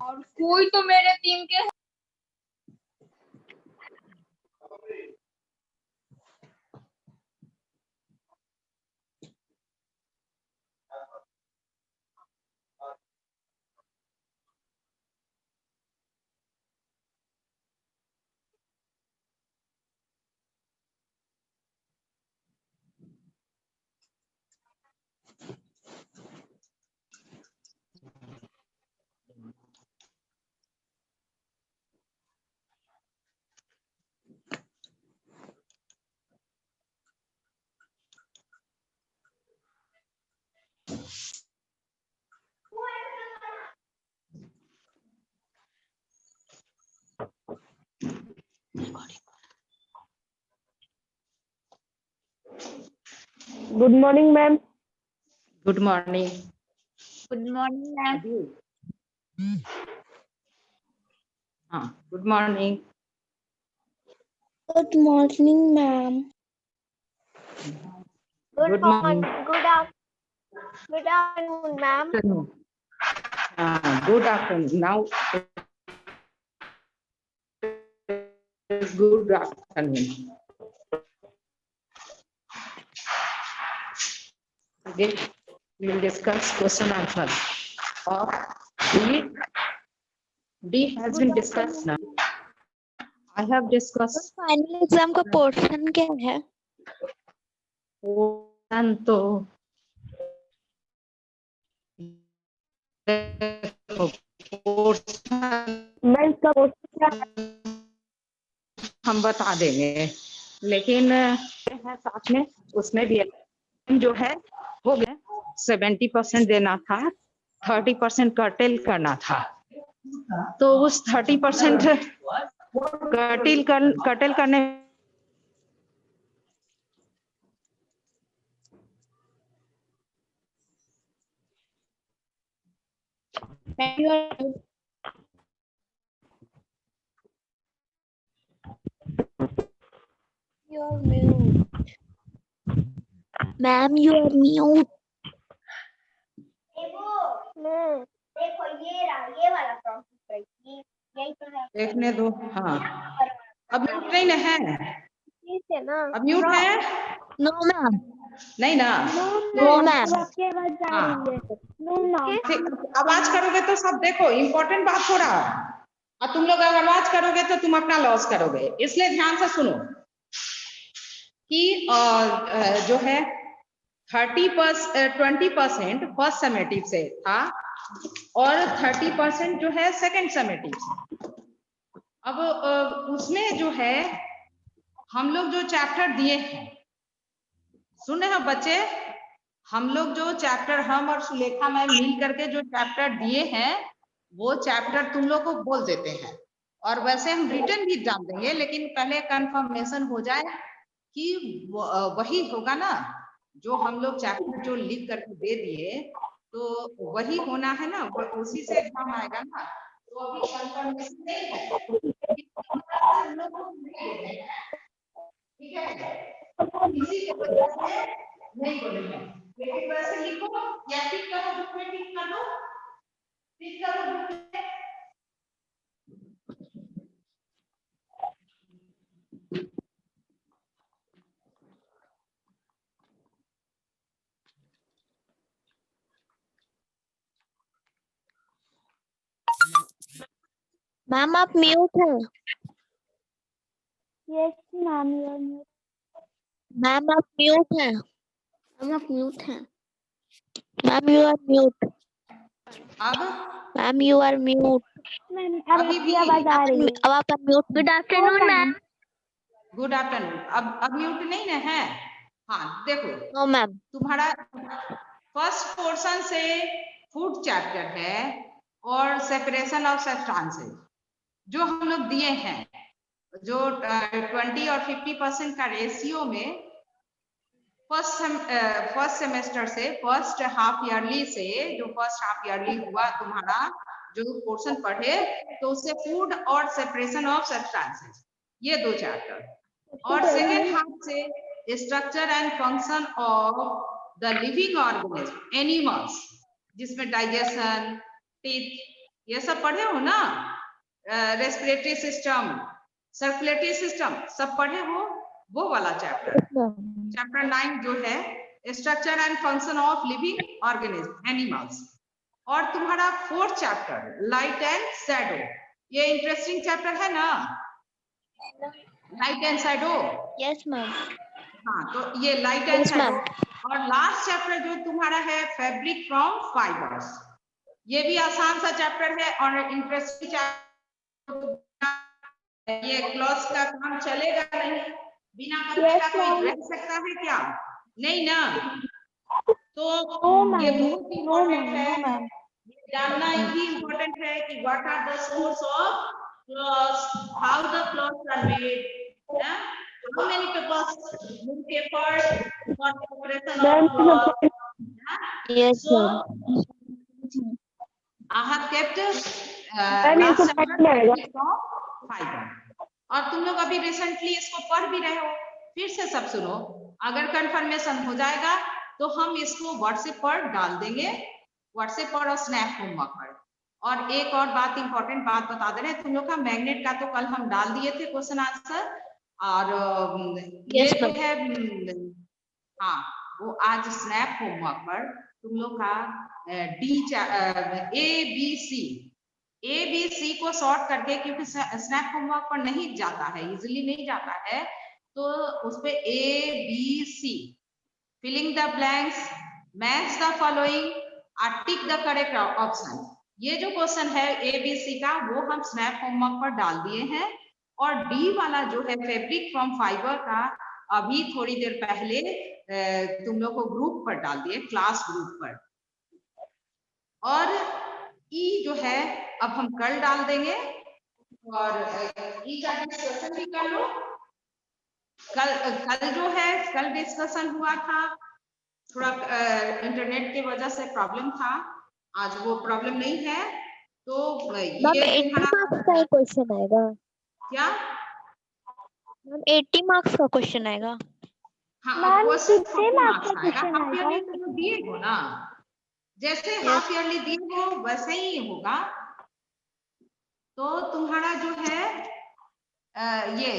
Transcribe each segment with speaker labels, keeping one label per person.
Speaker 1: और कोई तो मेरे टीम के
Speaker 2: good morning ma'am.
Speaker 3: Good morning.
Speaker 1: Good morning ma'am.
Speaker 3: हाँ, good morning.
Speaker 2: Good morning ma'am.
Speaker 3: Good morning.
Speaker 2: Good afternoon ma'am.
Speaker 3: Good afternoon. Now good afternoon. Today we will discuss question answer of D. D has been discussed now. I have discussed.
Speaker 2: Final exam का portion क्या है?
Speaker 3: Portion तो
Speaker 2: मैं इसका portion क्या है?
Speaker 3: हम बता देंगे, लेकिन है साथ में उसमें भी जो है हो गया 70% देना था, 30% कर्टेल करना था। तो उस 30% कर्टेल करने
Speaker 2: You are mute. Ma'am, you are mute.
Speaker 4: देखो ये वाला प्रोसेस है, यही तो है।
Speaker 3: देखने दो। हाँ, अब म्यूट नहीं ना है?
Speaker 4: ठीक है ना?
Speaker 3: अब म्यूट है?
Speaker 2: No ma'am.
Speaker 3: नहीं ना?
Speaker 2: No ma'am.
Speaker 3: आवाज करोगे तो सब देखो, इम्पोर्टेंट बात हो रहा है, और तुम लोग अगर आवाज करोगे तो तुम अपना लॉस करोगे, इसलिए ध्यान से सुनो कि जो है 20% फर्स्ट समेटिव से था और 30% जो है सेकंड समेटिव से। अब उसमें जो है हम लोग जो चैप्टर दिए हैं, सुन रहे हो बच्चे, हम लोग जो चैप्टर, हम और सुलेखा मैम मिल करके जो चैप्टर दिए हैं वो चैप्टर तुम लोग को बोल देते हैं, और वैसे हम रिटर्न भी डाल देंगे, लेकिन पहले कंफर्मेशन हो जाए कि वही होगा ना जो हम लोग चैप्टर जो लिख करके दे दिए, तो वही होना है ना, उसी से एग्जाम आएगा ना। तो अभी कंफर्मेशन नहीं है, हम लोग को नहीं दे रहे हैं, ठीक है, इसी की वजह से नहीं बोलेंगे, लेकिन वैसे लिखो या टिक करो, बुक में टिक कर दो, टिक करो बुक में।
Speaker 2: मैम आप म्यूट हैं। Yes ma'am, you are mute. Ma'am आप म्यूट हैं। मैम आप म्यूट हैं। Ma'am you are mute.
Speaker 3: अब
Speaker 2: मैम यू आर म्यूट।
Speaker 3: अभी भी
Speaker 2: अब आप mute. Good afternoon ma'am.
Speaker 3: Good afternoon. अब म्यूट नहीं ना है? हाँ देखो,
Speaker 2: नो मैम।
Speaker 3: तुम्हारा फर्स्ट पोर्शन से फूड चैप्टर है और सेपरेशन ऑफ सब्सटेंसेस जो हम लोग दिए हैं, जो 20 और 50% का रेशियो में फर्स्ट सेमेस्टर से, फर्स्ट हाफ ईयरली से, जो फर्स्ट हाफ ईयरली हुआ तुम्हारा जो पोर्शन पढ़े तो उससे फूड और सेपरेशन ऑफ सब्सटेंसेस, ये 2 चैप्टर। और सेकेंड हाफ से structure and function of the living organism animals, जिसमें डाइजेशन, टीथ, ये सब पढ़े हो ना, रेस्पिरेटरी सिस्टम, सर्कुलेटरी सिस्टम सब पढ़े हो, वो वाला चैप्टर। चैप्टर 9 जो है structure and function of living organism animals. और तुम्हारा 4th chapter light and shadow, ये इंटरेस्टिंग चैप्टर है ना, light and shadow.
Speaker 2: Yes ma'am.
Speaker 3: हाँ, तो ये लाइट एंड शैडो। और लास्ट चैप्टर जो तुम्हारा है फैब्रिक फ्रॉम फाइबर्स, ये भी आसान सा चैप्टर है और इंटरेस्टिंग चैप्टर। ये क्लॉथ का काम चलेगा नहीं, बिना कपड़े का कोई रह सकता है क्या? नहीं ना। तो ये बहुत इम्पोर्टेंट है, जानना ही इम्पोर्टेंट है कि what are the source of clothes, how the clothes are made, how many peoples move effort for preparation of cloth.
Speaker 2: Yes
Speaker 3: So
Speaker 2: ma'am.
Speaker 3: I have kept last chapter from fiber। और तुम लोग अभी recently इसको पढ़ भी रहे हो, फिर से सब सुनो। अगर कंफर्मेशन हो जाएगा तो हम इसको व्हाट्सएप पर डाल देंगे, व्हाट्सएप पर और स्नैप होमवर्क पर। और एक और बात, इंपॉर्टेंट बात बता दे रहे हैं, तुम लोग का मैग्नेट का तो कल हम डाल दिए थे क्वेश्चन आंसर, और ये जो है हाँ, वो आज स्नैप होमवर्क पर तुम लोग का ए बी सी को सॉर्ट करके, क्योंकि स्नैप होमवर्क पर नहीं जाता है, इजिली नहीं जाता है, तो उस पे A B C, filling the blanks, match the following, tick the correct option, ये जो क्वेश्चन है ए बी सी का, वो हम स्नैप होमवर्क पर डाल दिए हैं। और डी वाला जो है फैब्रिक फ्रॉम फाइबर का, अभी थोड़ी देर पहले तुम लोग को ग्रुप पर डाल दिए, क्लास ग्रुप पर। और ई जो है अब हम कल डाल देंगे, और ई का डिस्कशन भी कर लो। कल जो है, कल डिस्कशन हुआ था, थोड़ा इंटरनेट की वजह से प्रॉब्लम था, आज वो प्रॉब्लम नहीं है। तो ये
Speaker 2: 80 मार्क्स का क्वेश्चन आएगा
Speaker 3: क्या?
Speaker 2: मैम 80 मार्क्स का क्वेश्चन आएगा।
Speaker 3: हाँ, क्वेश्चन 40 मार्क्स आएगा, हाफ ईयरली तो दिए हो ना, जैसे हाफ ईयरली दिए हो वैसे ही होगा। तो तुम्हारा जो है ये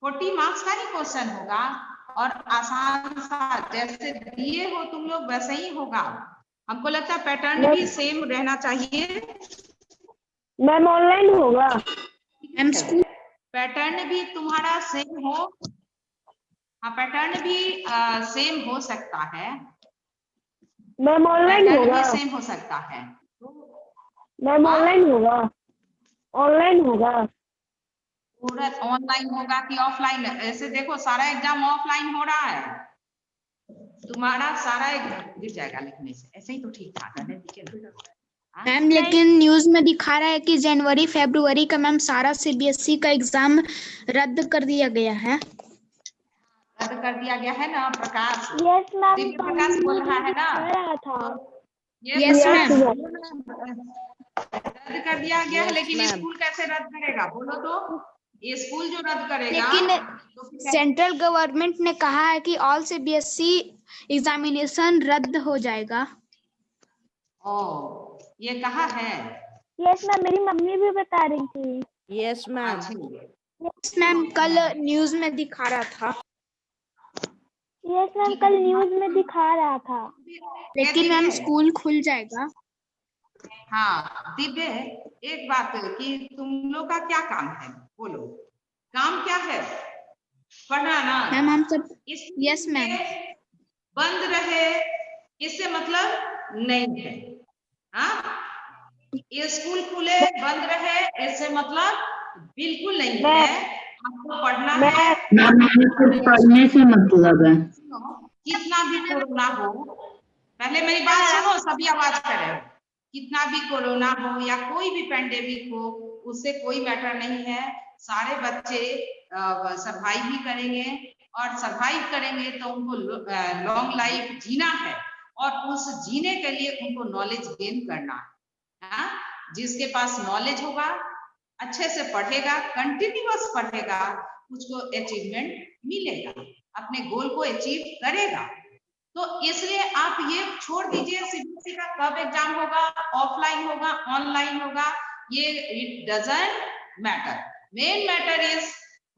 Speaker 3: 40 मार्क्स का ही क्वेश्चन होगा, और आसान सा जैसे दिए हो तुम लोग वैसे ही होगा। हमको लगता है पैटर्न भी सेम रहना चाहिए।
Speaker 5: मैम ऑनलाइन होगा,
Speaker 3: पैटर्न भी तुम्हारा सेम हो, हाँ पैटर्न भी सेम हो सकता है,
Speaker 5: मैम ऑनलाइन होगा,
Speaker 3: सेम हो सकता है।
Speaker 5: मैम ऑनलाइन होगा, ऑनलाइन होगा,
Speaker 3: पूरा ऑनलाइन होगा कि ऑफलाइन? ऐसे देखो सारा एग्जाम ऑफलाइन हो रहा है, तुम्हारा सारा एग्जाम गिर जाएगा लिखने से, ऐसे ही तो ठीक ठाक है।
Speaker 1: मैम लेकिन न्यूज में दिखा रहा है कि जनवरी फरवरी का मैम सारा सीबीएसई का एग्जाम रद्द कर दिया गया है।
Speaker 3: रद्द कर दिया गया है ना प्रकाश?
Speaker 5: यस मैम,
Speaker 3: दिव्य प्रकाश बोल रहा है ना?
Speaker 1: यस मैम,
Speaker 3: रद्द कर दिया गया है, लेकिन स्कूल कैसे रद्द करेगा बोलो तो? ये स्कूल जो रद्द करेगा,
Speaker 1: लेकिन सेंट्रल गवर्नमेंट ने कहा है कि ऑल सीबीएसई एग्जामिनेशन रद्द हो जाएगा।
Speaker 3: ओ, ये कहा है?
Speaker 5: यस मैम, मेरी मम्मी भी बता रही थी।
Speaker 6: यस मैम,
Speaker 1: यस मैम, कल न्यूज में दिखा रहा था।
Speaker 5: यस मैम, कल न्यूज में दिखा रहा था।
Speaker 1: लेकिन मैम स्कूल खुल जाएगा।
Speaker 3: हाँ दिव्य, एक बात कि तुम लोग का क्या काम है बोलो, काम क्या है? पढ़ना ना
Speaker 1: मैम हम सब।
Speaker 3: Yes ma'am. बंद रहे इससे मतलब नहीं है, हाँ? ये स्कूल खुले बंद रहे इससे मतलब बिल्कुल नहीं है, आपको पढ़ना है।
Speaker 6: पढ़ने से मतलब है।
Speaker 3: कितना भी कोरोना हो, पहले मेरी बात सुनो, सभी आवाज कर रहे हो। कितना भी कोरोना हो या कोई भी पैंडेमिक हो, उससे कोई मैटर नहीं है, सारे बच्चे सर्वाइव भी करेंगे, और सर्वाइव करेंगे तो उनको लॉन्ग लाइफ जीना है, और उस जीने के लिए उनको नॉलेज गेन करना है। जिसके पास नॉलेज होगा, अच्छे से पढ़ेगा, कंटिन्यूअस पढ़ेगा, उसको अचीवमेंट मिलेगा, अपने गोल को अचीव करेगा। तो इसलिए आप ये छोड़ दीजिए सीबीएसई का कब एग्जाम होगा, ऑफलाइन होगा, ऑनलाइन होगा, ये it doesn't matter. Main matter is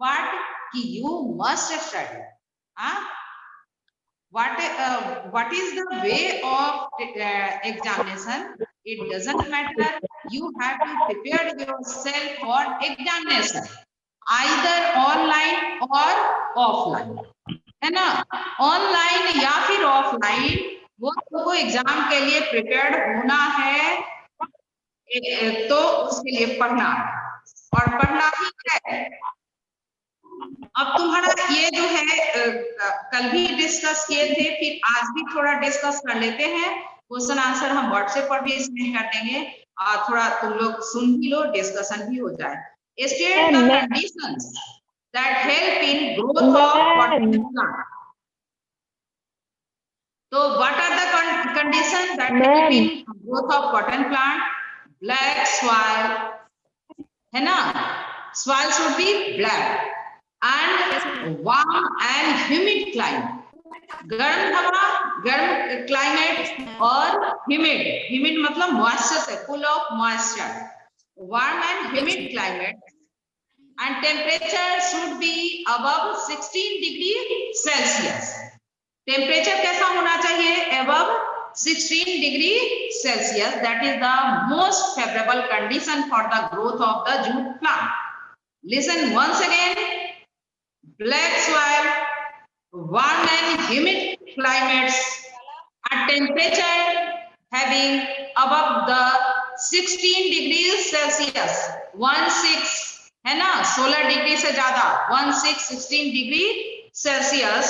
Speaker 3: what कि you must study. what is the way of examination? It doesn't matter. You have to prepare yourself for examination, either online or offline, है ना? Online या फिर offline, वो तुमको exam के लिए prepared होना है, तो उसके लिए पढ़ना और पढ़ना ही है। अब तुम्हारा ये जो है कल भी डिस्कस किए थे, फिर आज भी थोड़ा डिस्कस कर लेते हैं। क्वेश्चन आंसर हम व्हाट्सएप पर भी सेंड कर देंगे, और थोड़ा तुम लोग सुन भी लो, डिस्कशन भी हो जाए। State the conditions that help in growth of cotton plant. तो what are the condition that help in growth of cotton plant? Black soil, है ना? Soil should be black and warm and humid climate। गर्म हवा, गर्म climate, और humid मतलब moisture से, full of moisture। warm and humid climate and temperature should be above 16 degree Celsius। Temperature कैसा होना चाहिए? above 16 degree Celsius। that is the most favorable condition for the growth of the jute plant। listen once again, black soil, warm and humid climates, at temperature having above the 16 degrees Celsius, 16 है ना, 16 degree से ज्यादा, 16 degree Celsius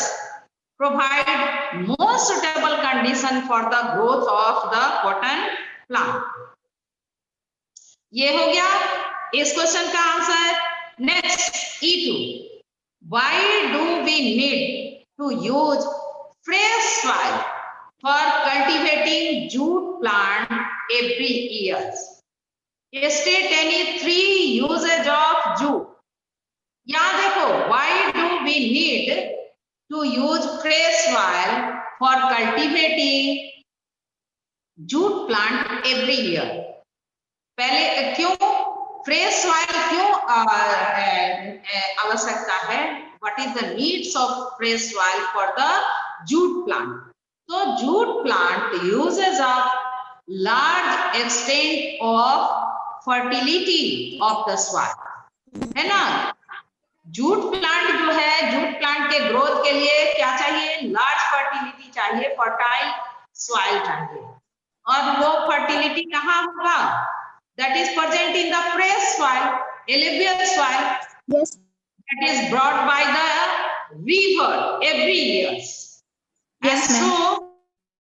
Speaker 3: provide most suitable condition for the growth of the cotton plant। ये हो गया इस question का answer. Next E2, why do we need to use fresh soil for cultivating jute plant every year? State any 3 uses of jute। यहाँ देखो, why do we need to use fresh soil for cultivating jute plant every year? पहले क्यों fresh soil क्यों आवश्यकता है? What is the needs of fresh soil for the jute plant? तो jute plant uses of large extent of fertility of the soil, है ना? Jute plant जो है, जूट प्लांट के ग्रोथ के लिए क्या चाहिए? लार्ज फर्टिलिटी चाहिए, फर्टाइल सॉइल चाहिए। और वो फर्टिलिटी कहाँ होगा? That is present in the fresh soil, alluvial soil,
Speaker 1: Yes.
Speaker 3: that is brought by the river every year।
Speaker 1: Yes,
Speaker 3: and so,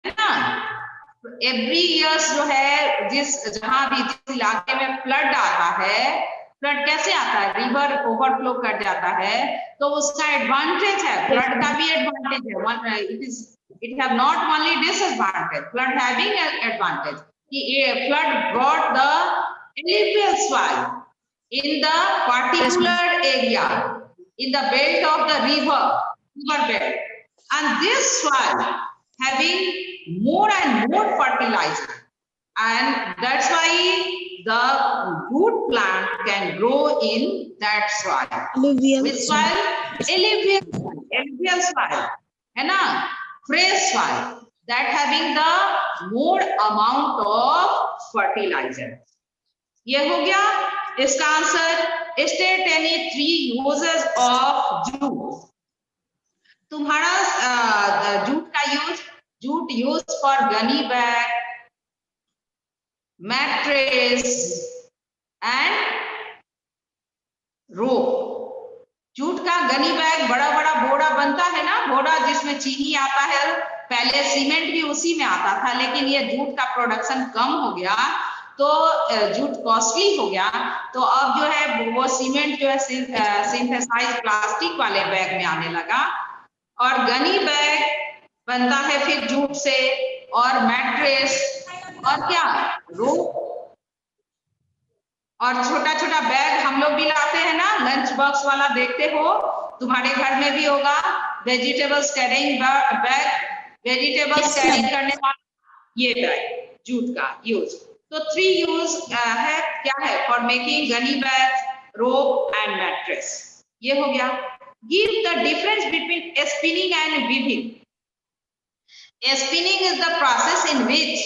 Speaker 3: है ना, every years जो है, जहां भी जिस इलाके में फ्लड आता है, फ्लड कैसे आता है? रिवर ओवरफ्लो कर जाता है, तो उसका एडवांटेज है, फ्लड का भी एडवांटेज है। it have not only disadvantage, flood having an advantage। flood brought the alluvial soil in the particular area, in the belt of the river belt, and this soil having more and more fertilizer, and that's why the jute plant can grow in that soil। Which soil? Alluvial soil, है ना? Fresh soil that having the more amount of fertilizer। ये हो गया इसका answer. State any 3 uses of jute। तुम्हारा jute का use, jute use for gunny bag, mattress and rope. Jute का gunny bag, बड़ा बड़ा बोरा बनता है ना, बोरा जिसमें चीनी आता है। पहले सीमेंट भी उसी में आता था, लेकिन ये जूट का प्रोडक्शन कम हो गया, तो जूट कॉस्टली हो गया, तो अब जो है वो सीमेंट जो है सिंथेसाइज प्लास्टिक वाले बैग में आने लगा, और गनी बैग बनता है फिर जूट से, और मैट्रेस, और क्या, रोप, और छोटा छोटा बैग हम लोग भी लाते हैं ना, लंच बॉक्स वाला देखते हो, तुम्हारे घर में भी होगा, vegetables carrying bag, vegetables
Speaker 1: Yes,
Speaker 3: carry
Speaker 1: ma'am.
Speaker 3: करने वाला ये बैग जूट का यूज। तो 3 यूज है, क्या है? For making gunny bag, rope and mattress. ये हो गया। Give the difference between spinning and weaving. Spinning is the process in which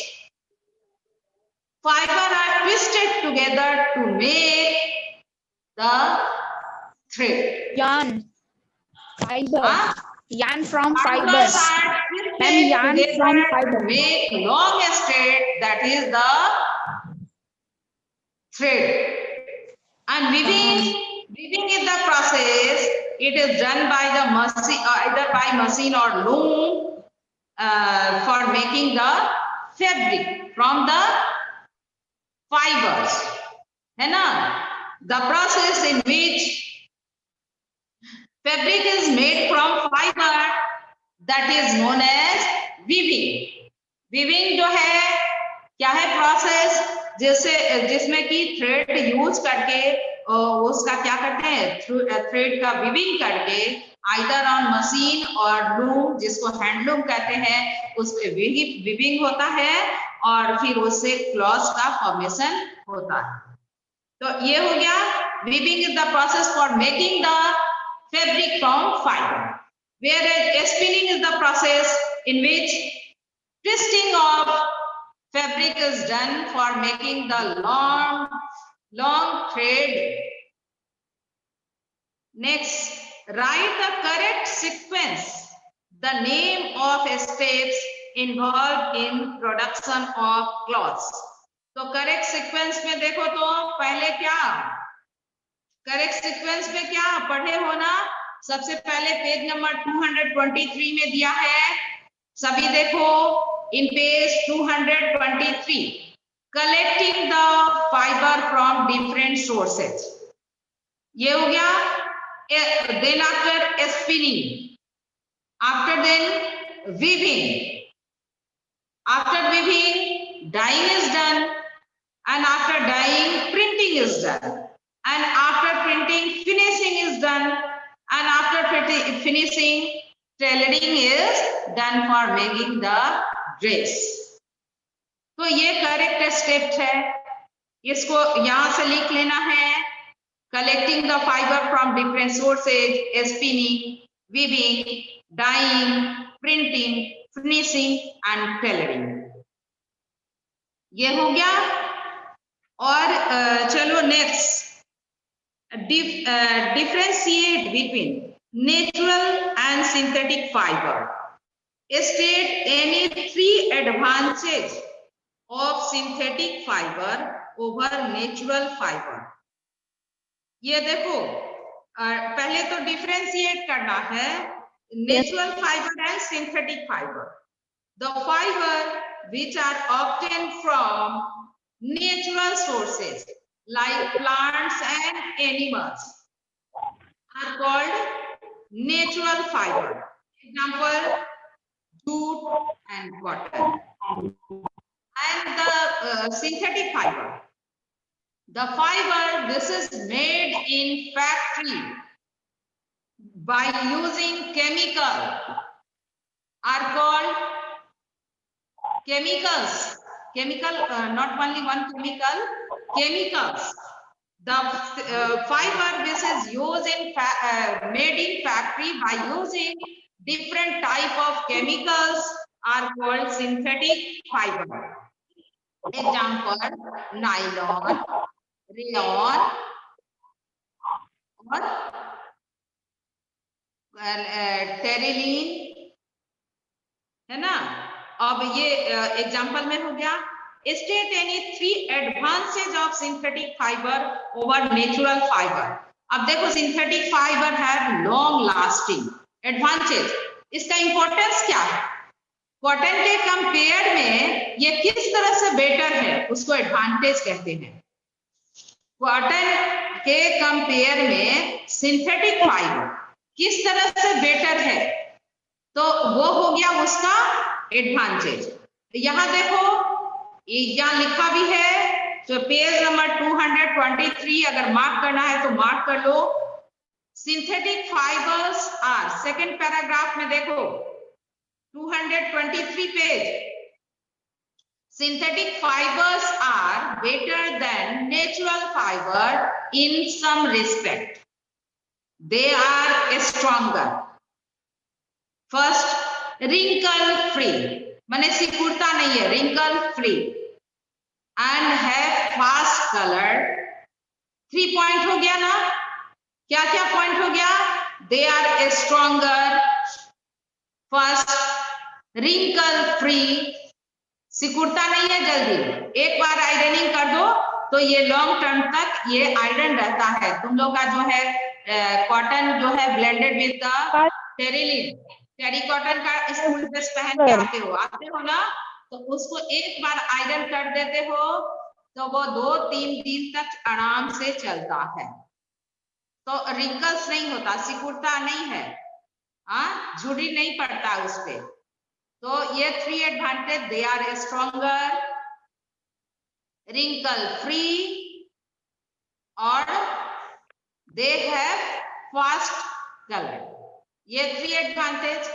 Speaker 3: fiber are twisted together to make the thread.
Speaker 1: Yarn. Fiber.
Speaker 3: Huh?
Speaker 1: Yarn from
Speaker 3: Fibers
Speaker 1: fibers.
Speaker 3: are
Speaker 1: Ma'am,
Speaker 3: twisted
Speaker 1: yarn
Speaker 3: together
Speaker 1: from
Speaker 3: to
Speaker 1: fiber.
Speaker 3: make long thread, that is the thread. And weaving is the process. It is done by the machine, either by machine or loom, for making the fabric from the fibers, है ना? The process in which fabric is made from fiber, that is known as weaving. Weaving जो है क्या है? Process जिसमें कि thread use करके उसका क्या करते हैं? थ्रेड का वीविंग करके आइदर ऑन मशीन और लूम, जिसको हैंडलूम कहते हैं, उस पे वीविंग होता है और फिर उससे क्लॉथ का फॉर्मेशन होता है। तो ये हो गया, weaving is the process for making the fabric from fibre, whereas spinning is the process in which twisting of fabric is done for making the long thread. Next, write the correct sequence, the name of steps involved in production of cloths. तो correct sequence में देखो तो पहले क्या, correct sequence में क्या पढ़े हो ना? सबसे पहले पेज नंबर 223 में दिया है, सभी देखो, इन page 223, collecting the fibre from different sources. ये हो गया। Then after spinning, after then weaving, after weaving dyeing is done, and after dyeing printing is done, and after printing finishing is done, and after finishing tailoring is done for making the dress. तो ये correct step है, इसको यहां से लिख लेना है। Collecting the fiber from different sources, spinning, weaving, dyeing, printing, finishing and tailoring. ये हो गया। और चलो next, differentiate between natural and synthetic fiber. State any 3 advantages of synthetic fiber over natural fiber. ये देखो, पहले तो डिफरेंशिएट करना है natural fibre and synthetic fibre. The fibre which are obtained from natural sources like plants and animals are called natural fibre. Example, jute and cotton. And the synthetic fibre, the fiber this is made in factory by using chemical are called chemicals. Not only one chemical, chemicals. The fiber this is used in made in factory by using different type of chemicals are called synthetic fiber. Example, nylon, rayon और terylene, है ना? अब ये example में हो गया। State any 3 advantage of synthetic fibre over natural fibre. अब देखो, सिंथेटिक फाइबर है लॉन्ग लास्टिंग। एडवांटेज, इसका इंपॉर्टेंस क्या है? कॉटन के कंपेयर में ये किस तरह से बेटर है, उसको एडवांटेज कहते हैं। कॉटन के कंपेयर में सिंथेटिक फाइबर किस तरह से बेटर है, तो वो हो गया उसका एडवांटेज। यहां देखो, यहाँ लिखा भी है तो पेज नंबर 223 अगर मार्क करना है तो मार्क कर लो। Synthetic fibres are, second paragraph में देखो 223 page, synthetic fibers are better than natural fiber in some respect. They are stronger. First, wrinkle free, माने सिकुड़ता नहीं है, wrinkle free, and have fast color. 3 point हो गया ना? क्या क्या पॉइंट हो गया? They are stronger. First, wrinkle free, सिकुड़ता नहीं है जल्दी, एक बार आयरनिंग कर दो तो ये लॉन्ग टर्म तक ये आयरन रहता है। तुम लोग का जो है कॉटन जो है blended with the terylene, terry cotton का स्कूल ड्रेस पहन के आते हो ना, तो उसको एक बार आयरन कर देते हो तो वो 2-3 दिन तक आराम से चलता है, तो रिंकल्स नहीं होता, सिकुड़ता नहीं है, झुर्री नहीं पड़ता उस पे। तो ये 3 advantage, they are stronger, wrinkle free और दे हैव फास्ट कलर, ये 3 एडवांटेज।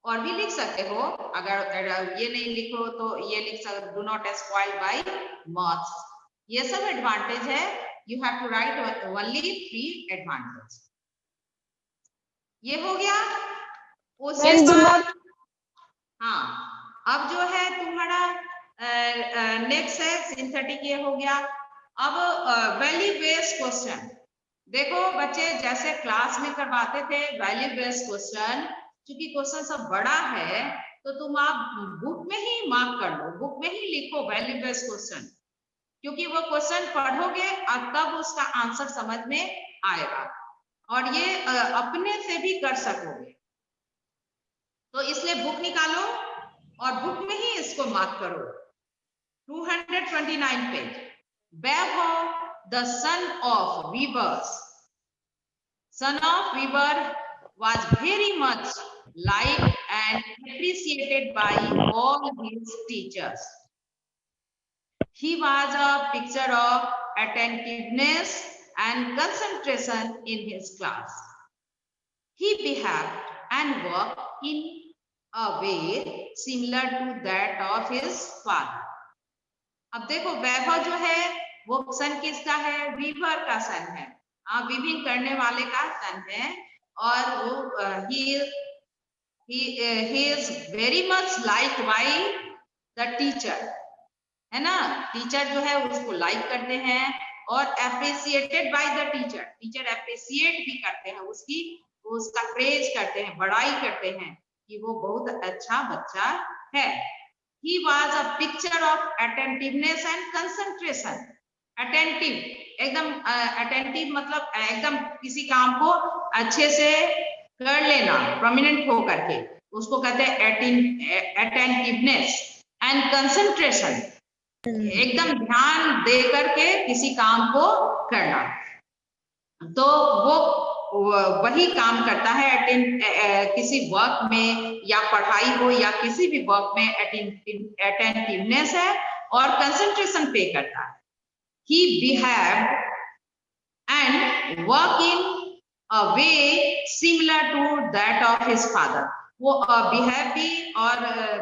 Speaker 3: और भी लिख सकते हो, अगर ये नहीं लिखो तो ये लिख सकते, do not spoil by moths, ये सब एडवांटेज है। You have to write only 3 advantage. ये हो गया। उसके बाद हाँ, अब जो है तुम्हारा नेक्स्ट है सिंथेटिक, ये हो गया। अब वैल्यू बेस्ड क्वेश्चन देखो बच्चे, जैसे क्लास में करवाते थे वैल्यू बेस्ड क्वेश्चन, क्योंकि क्वेश्चन सब बड़ा है तो तुम आप बुक में ही मार्क कर लो, बुक में ही लिखो वैल्यू बेस्ड क्वेश्चन, क्योंकि वो क्वेश्चन पढ़ोगे और तब उसका आंसर समझ में आएगा और ये अपने से भी कर सकोगे। तो इसलिए बुक निकालो और बुक में ही इसको मार्क करो। 229 page, Vaibhav the son of weavers, son of weaver was very much liked and appreciated by all his teachers. He was a picture of attentiveness and concentration in his class. He behaved and worked in a way similar to that of his father. अब देखो वैभव जो है वो सन किसका है? Weaver का सन है, weaving करने वाले का सन है, और वो he is very much liked by the teacher, है ना? टीचर जो है उसको लाइक करते हैं और appreciated by the teacher, teacher appreciate भी करते हैं उसकी, उसका प्रेज करते हैं, बड़ाई करते हैं कि वो बहुत अच्छा बच्चा है। He was a picture of attentiveness and concentration. Attentive, एकदम attentive मतलब एकदम किसी काम को अच्छे से कर लेना, प्रोमिनेंट हो करके, उसको कहते हैं attentiveness and concentration, एकदम ध्यान दे करके किसी काम को करना। तो वो वही काम करता है किसी वर्क में, या पढ़ाई हो या किसी भी वर्क में अटेंटिवनेस है और कंसंट्रेशन पे करता है। He behaved and worked in a way similar to that of his father. वो behave भी और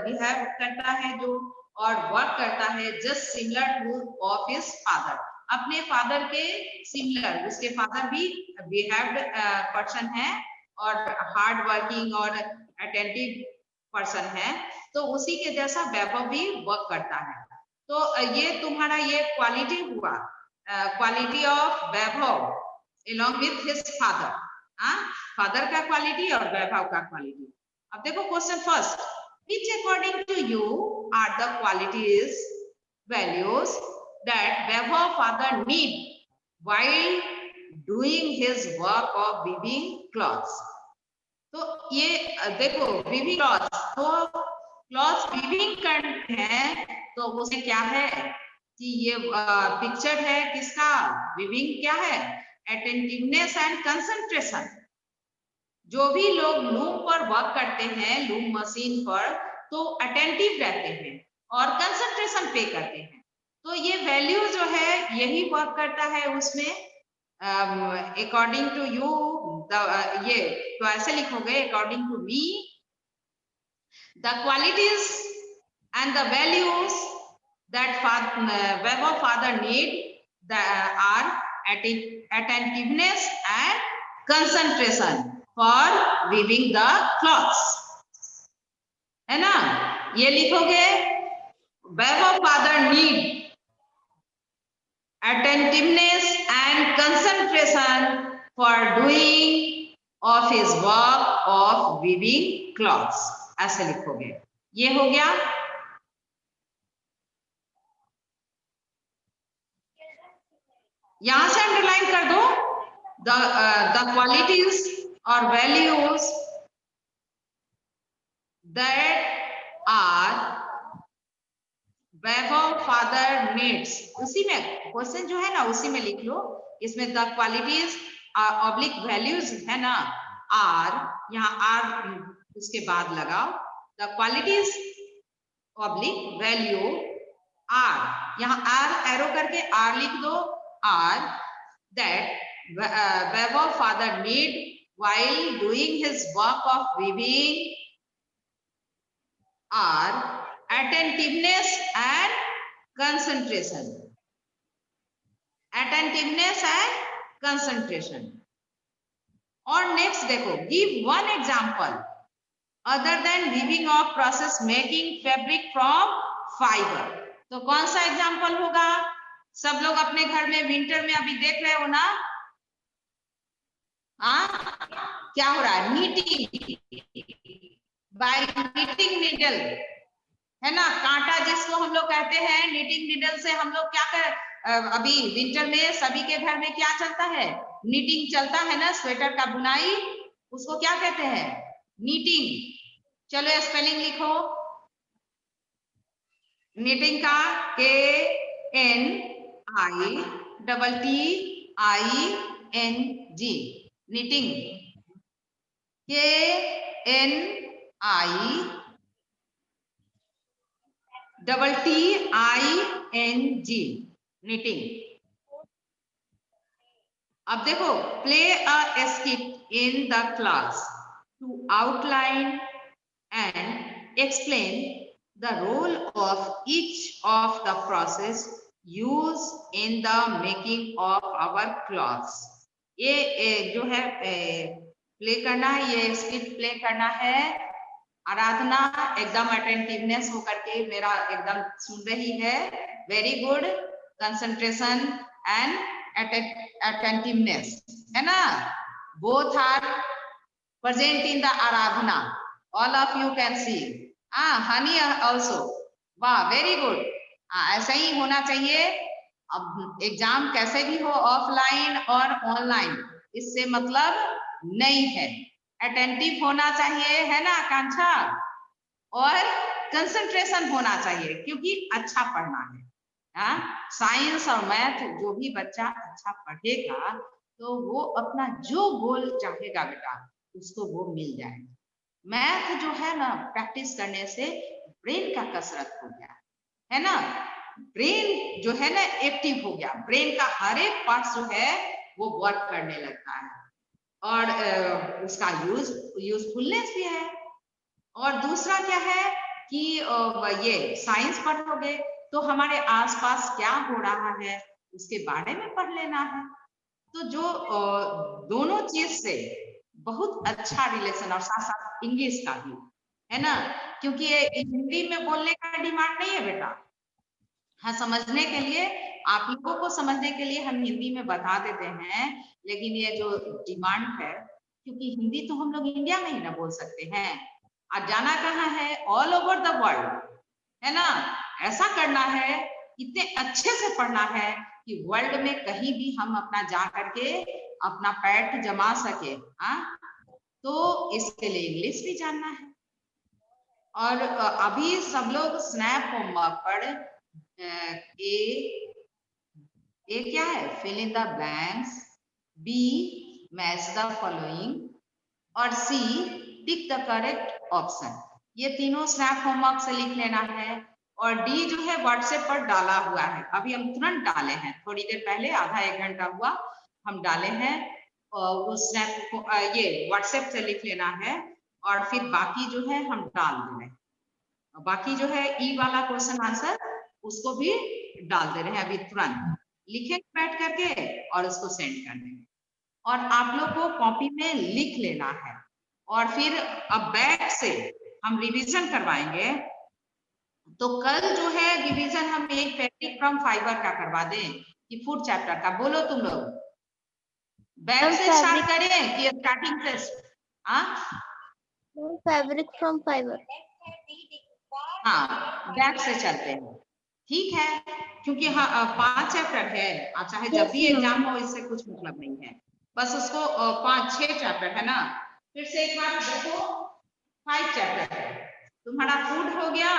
Speaker 3: behave करता है जो, और वर्क करता है just similar two of his father, अपने फादर के सिमिलर। उसके फादर भी बिहेव्ड पर्सन है और हार्ड वर्किंग और अटेंटिव पर्सन है, तो उसी के जैसा वैभव भी वर्क करता है। तो ये तुम्हारा ये क्वालिटी हुआ, quality of Vaibhav along with his father, father का क्वालिटी और वैभव का क्वालिटी। अब देखो question first, which according to you are the qualities, values that Vaibhav father need while doing his work of weaving cloths? तो ये देखो weaving cloths, तो cloths weaving करते हैं तो उसमें क्या है कि ये पिक्चर है किसका? weaving क्या है? attentiveness and concentration। जो भी लोग लूम पर वर्क करते हैं, लूम मशीन पर, तो अटेंटिव रहते हैं और कंसंट्रेशन पे करते हैं। तो ये वैल्यू जो है यही वर्क करता है उसमें, अकॉर्डिंग टू यू, ये तो ऐसे लिखोगे, according to me the qualities and the values that Vaibhav father need are attentiveness and concentration for weaving the cloths, है ना। ये लिखोगे Vaibhav father need attentiveness and concentration for doing of his work of weaving cloths, ऐसे लिखोगे। ये हो गया। यहां से अंडरलाइन कर दो the qualities or values that are Vaibhav father needs, उसी में क्वेश्चन जो है ना उसी में लिख लो, इसमें द क्वालिटीज ऑब्लिक वैल्यूज है ना, आर, यहाँ आर उसके बाद लगाओ, the qualities oblique value are, यहाँ आर एरो करके आर लिख दो, are that Vaibhav father need while doing his work of weaving are attentiveness and concentration, attentiveness and concentration। और नेक्स्ट देखो, give one example other than weaving of process making fabric from fiber। तो कौन सा example होगा? सब लोग अपने घर में विंटर में अभी देख रहे हो ना, क्या हो रहा है, नीटिंग बाय नीटिंग नीडल, है ना, कांटा जिसको हम लोग कहते हैं, नीटिंग नीडल से हम लोग क्या कर, अभी विंटर में सभी के घर में क्या चलता है, नीटिंग चलता है ना, स्वेटर का बुनाई, उसको क्या कहते हैं, नीटिंग। चलो स्पेलिंग लिखो नीटिंग का, KNITTING, नीटिंग, KNITTING, नीटिंग। अब देखो, play a skit in the class to outline and explain the role of each of the process used in the making of our clothes। ये जो है play करना है, ये स्किट प्ले करना है। आराधना एकदम अटेंटिवनेस होकर के मेरा एकदम सुन रही है, very good, concentration and attentiveness, है ना, both are present in the Aradhana, all of you can see, Honey also, वाह वेरी गुड, ऐसा ही होना चाहिए। अब एग्जाम कैसे भी हो, ऑफलाइन और ऑनलाइन, इससे मतलब नहीं है, अटेंटिव होना चाहिए, है ना आकांक्षा, और कंसंट्रेशन होना चाहिए, क्योंकि अच्छा पढ़ना है। साइंस और मैथ जो भी बच्चा अच्छा पढ़ेगा तो वो अपना जो गोल चाहेगा बेटा उसको वो मिल जाएगा। मैथ जो है ना, प्रैक्टिस करने से ब्रेन का कसरत हो गया, है ना, ब्रेन जो है ना एक्टिव हो गया, ब्रेन का हर एक पार्ट जो है वो वर्क करने लगता है, और उसका यूजफुलनेस भी है। और दूसरा क्या है कि ये साइंस पढ़ोगे तो हमारे आसपास क्या हो रहा है उसके बारे में पढ़ लेना है, तो जो दोनों चीज से बहुत अच्छा रिलेशन, और साथ साथ इंग्लिश का भी, है ना, क्योंकि ये हिंदी में बोलने का डिमांड नहीं है बेटा, हाँ समझने के लिए, आप लोगों को समझने के लिए हम हिंदी में बता देते हैं, लेकिन ये जो डिमांड है, क्योंकि हिंदी तो हम लोग इंडिया में ही ना बोल सकते हैं, और जाना कहाँ है, ऑल ओवर द वर्ल्ड, है ना, ऐसा करना है, इतने अच्छे से पढ़ना है कि वर्ल्ड में कहीं भी हम अपना जा करके अपना पैर जमा सके। तो इसके लिए इंग्लिश भी जानना है। और अभी सब लोग स्नैप होमवर्क पर ए क्या है, fill in the blanks, B match the following, और C tick the correct option. ये तीनों स्नैप होमवर्क से लिख लेना है। और डी जो है व्हाट्सएप पर डाला हुआ है, अभी हम तुरंत डाले हैं, थोड़ी देर पहले, आधा एक घंटा हुआ हम डाले हैं। और उस स्नैप को ये व्हाट्सएप से लिख लेना है और फिर बाकी जो है हम डाल दे रहे हैं। बाकी जो है ई वाला क्वेश्चन आंसर उसको भी डाल दे रहे हैं अभी तुरंत, लिखेंगे बैठ करके और उसको सेंड कर देंगे। और आप लोग को कॉपी में लिख लेना है और फिर अब बैक से हम रिवीजन करवाएंगे। तो कल जो है रिवीजन हम एक फैब्रिक फ्रॉम फाइबर का करवा दें कि फूड चैप्टर का, बोलो तुम लोग बैक से स्टार्ट करें कि स्टार्टिंग से?
Speaker 2: Fabric from fibre.
Speaker 3: हाँ बैक से चलते हैं, ठीक है, क्योंकि हाँ 5 चैप्टर है, चाहे जब भी एग्जाम हो इससे कुछ मतलब नहीं है, बस उसको 5-6 चैप्टर है ना। फिर से एक बार देखो 5 चैप्टर है तुम्हारा। फूड हो गया,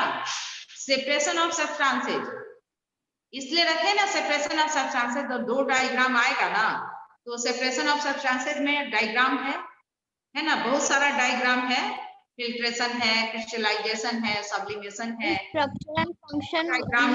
Speaker 3: सेपरेशन ऑफ सब्सटेंसेज, इसलिए रखे ना सेपरेशन ऑफ सब्सटेंसेज, तो 2 डायग्राम आएगा ना, तो सेपरेशन ऑफ सब्सटेंसेज में डायग्राम है ना, बहुत सारा डायग्राम है, फिल्ट्रेशन है, क्रिस्टलाइजेशन है, सब्लिमेशन है,
Speaker 2: स्ट्रक्चर एंड फंक्शन
Speaker 3: डायग्राम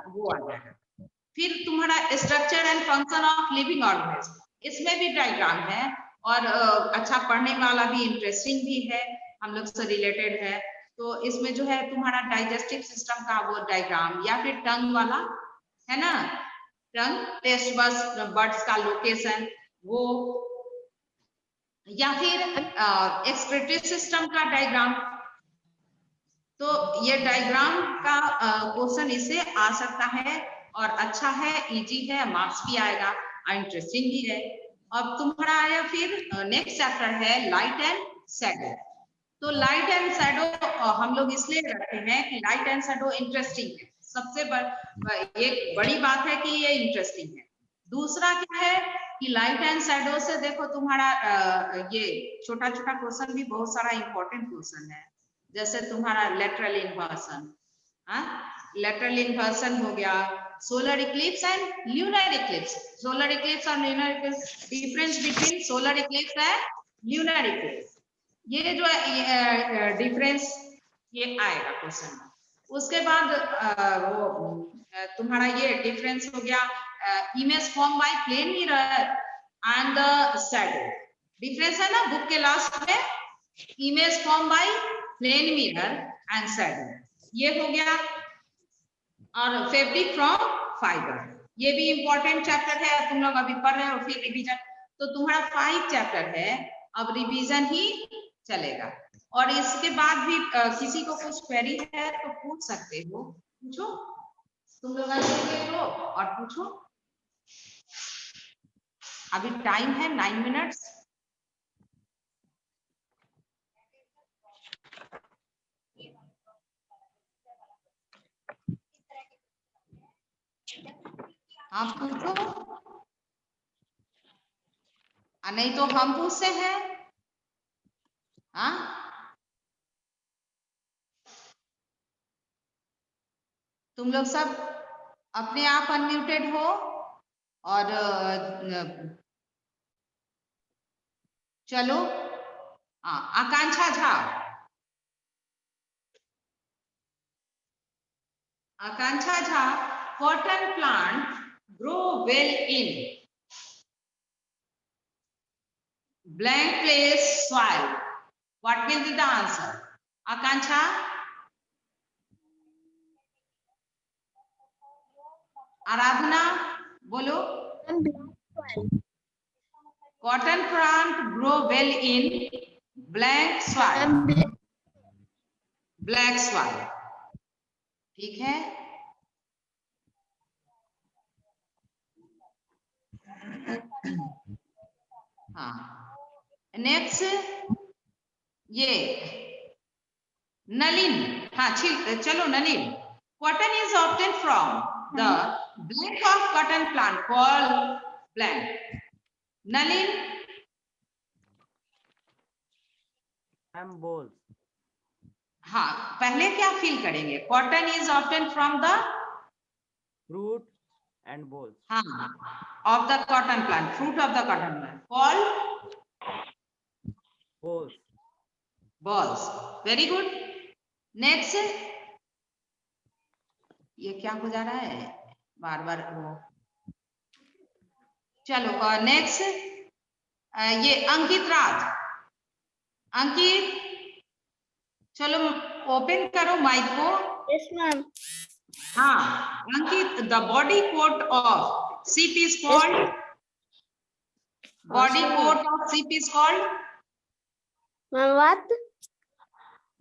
Speaker 3: वो आ जाएगा। फिर तुम्हारा structure and function of living organism, इसमें भी डायग्राम है और अच्छा पढ़ने वाला भी, इंटरेस्टिंग भी है, हम लोग से रिलेटेड है। तो इसमें जो है तुम्हारा डाइजेस्टिव सिस्टम का वो डायग्राम, या फिर टंग वाला है ना, टंग टेस्ट बर्ड्स का लोकेशन वो, या फिर एक्सक्रीटरी सिस्टम का डायग्राम। तो ये डायग्राम का क्वेश्चन इससे आ सकता है और अच्छा है, इजी है, मार्क्स भी आएगा, इंटरेस्टिंग भी है। अब तुम्हारा आया फिर नेक्स्ट चैप्टर है लाइट एंड शैडो। तो लाइट एंड शैडो हम लोग इसलिए रखते हैं कि लाइट एंड शैडो इंटरेस्टिंग है, सबसे एक बड़ी बात है कि ये इंटरेस्टिंग है। दूसरा क्या है कि लाइट एंड शैडो से देखो तुम्हारा ये छोटा छोटा क्वेश्चन भी बहुत सारा इंपॉर्टेंट क्वेश्चन है, जैसे तुम्हारा लेटरल इन्वर्सन, लेटरल इन्वर्सन हो गया, solar eclipse and lunar eclipse. Solar eclipse और lunar eclipse, difference between solar eclipse and lunar eclipse, ये जो डिफरेंस ये आएगा क्वेश्चन में। उसके बाद वो तुम्हारा ये डिफरेंस हो गया, image form by plane mirror and the shadow, difference है ना बुक के लास्ट में, image form by plane mirror and shadow, ये हो गया। और फैब्रिक फ्रॉम फाइबर, ये भी इंपॉर्टेंट चैप्टर है, तुम लोग अभी पढ़ रहे हो, फिर रिवीजन। तो तुम्हारा 5 चैप्टर है, अब रिवीजन ही चलेगा। और इसके बाद भी किसी को कुछ क्वेरी है तो पूछ सकते हो, पूछो, तुम लोग देख लो और पूछो। अभी टाइम है 9 मिनट्स। आप पूछो, नहीं तो हम पूछते हैं। हाँ तुम लोग सब अपने आप अनम्यूटेड हो और चलो। Akanksha Jha, Akanksha Jha, cotton plant grow well in blank place soil, what will be the answer? Akanksha, Aradhana बोलो। Cotton plant grow well in black soil, black soil, ठीक है। हाँ नेक्स्ट ये नलिन, हाँ चलो Nalin, cotton is obtain from the blank of cotton plant called blank. Nalin
Speaker 7: balls।
Speaker 3: हाँ पहले क्या फील करेंगे, cotton is obtain from the
Speaker 7: fruit and balls।
Speaker 3: हाँ of the cotton plant, fruit of the cotton plant called
Speaker 7: balls।
Speaker 3: balls, very good। Next ये क्या हो जा रहा है बार बार वो। चलो नेक्स्ट ये अंकित राज। अंकित चलो ओपन करो माइक को।
Speaker 2: Yes ma'am.
Speaker 3: हाँ Ankit, the body coat of ship is called, body coat of ship is called,
Speaker 2: ma'am what?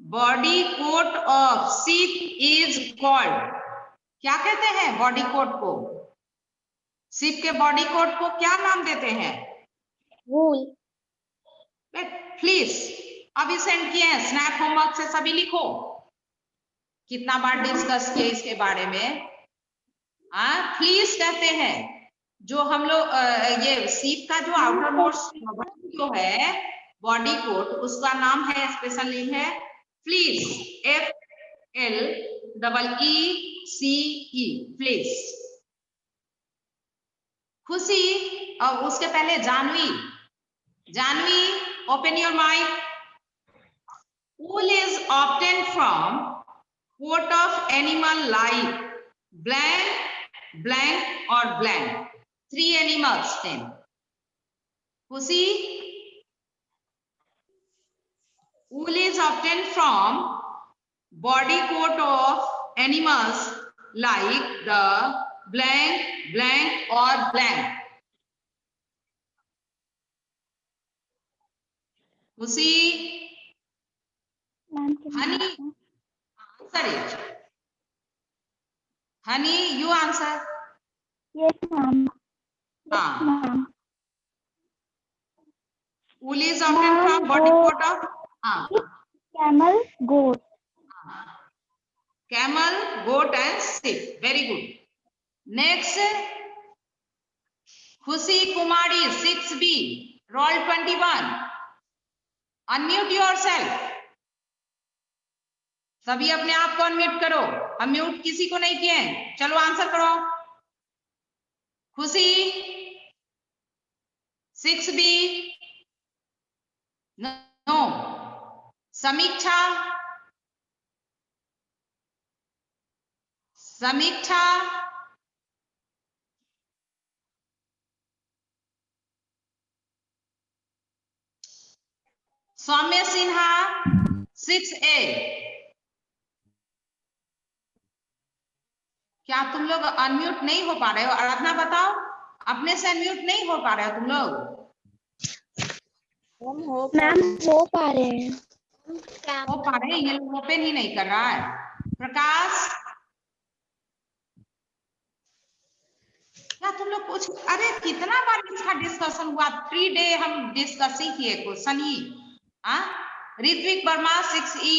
Speaker 3: Body coat of ship is called, क्या कहते हैं बॉडी कोट को? शिप के बॉडी कोट को क्या नाम देते हैं?
Speaker 2: वूल।
Speaker 3: प्लीज अभी सेंड किए हैं, स्नैप होमवर्क से सभी लिखो। कितना बार डिस्कस किए इसके बारे में। प्लीज कहते हैं जो हम लोग ये शिप का जो आउटर मोस्ट जो है बॉडी कोट, उसका नाम है, स्पेशल नेम है फ्लीस, FLEECE, फ्लीस। खुशी और उसके पहले Janvi. Janvi open your mic. Wool is obtained from coat of animal like blank, blank or blank. 3 animals name. Pussy. Wool is obtained from body coat of animals like the blank, blank or blank. Pussy. Honey. Answer it. Honey, you answer.
Speaker 5: Yes, ma'am.
Speaker 3: हाँ. Wool is obtained from body coat of
Speaker 5: Camel, goat.
Speaker 3: camel, goat and sheep. Very good. Next, Khushi Kumari 6B, roll 21. Unmute yourself. सभी अपने आप को unmute करो। हम mute किसी को नहीं किए हैं। चलो आंसर करो। खुशी 6B, नो। समीक्षा, समीक्षा, सौम्य सिन्हा 6A। क्या तुम लोग अनम्यूट नहीं हो पा रहे हो? आराधना बताओ, अपने से अनम्यूट नहीं हो पा रहे हो तुम लोग?
Speaker 2: मैम हो पा रहे हैं।
Speaker 3: हो पा रहे हैं, ये लोग ओपन ही नहीं कर रहा है। प्रकाश, क्या तुम लोग कुछ, अरे कितना बार इसका डिस्कशन हुआ? 3 डे हम डिस्कस ही किए क्वेश्चन ही। ऋत्विक वर्मा 6E।